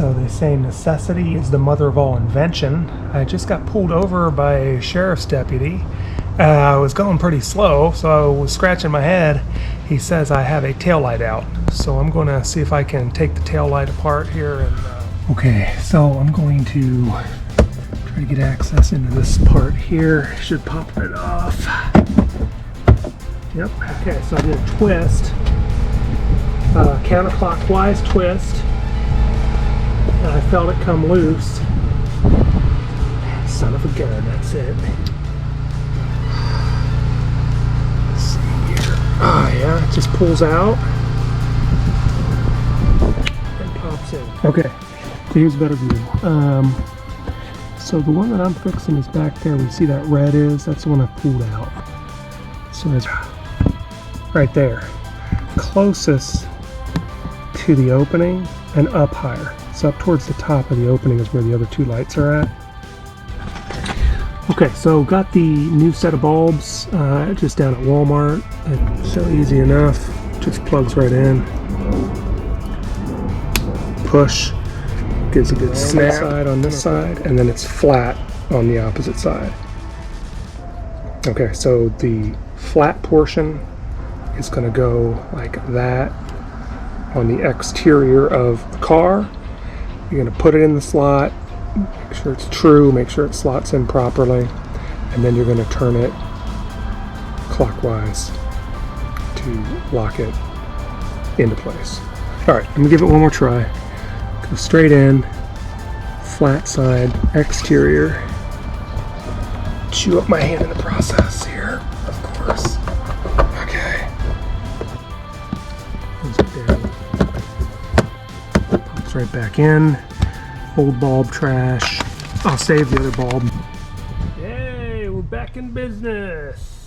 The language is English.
So they say necessity is the mother of all invention. I just got pulled over by a sheriff's deputy. I was going pretty slow, so I was scratching my head. He says I have a taillight out, so I'm going to see if I can take the taillight apart here. And okay, so I'm going to try to get access into this part here. Should pop it off. Yep, okay, so I did a twist, counterclockwise twist, and I felt it come loose. Son of a gun, that's it. Let's see here. Ah, yeah, it just pulls out and pops in. Okay, so here's a better view. So the one that I'm fixing is back there. We see that red is, that's the one I pulled out. So it's right there, closest to the opening and up higher. So up towards the top of the opening is where the other two lights are at. Okay, so got the new set of bulbs just down at Walmart. It's so easy enough, just plugs right in. Push, gives a good snap on this side, and then it's flat on the opposite side. Okay, so the flat portion is going to go like that on the exterior of the car. You're going to put it in the slot, make sure it's true, make sure it slots in properly, and then you're going to turn it clockwise to lock it into place. Alright, I'm going to give it one more try. Go straight in, flat side, exterior. Chew up my hand in the process here, of course. Okay. Close it down. Pops right back in. Old bulb trash. I'll save the other bulb. Hey, we're back in business.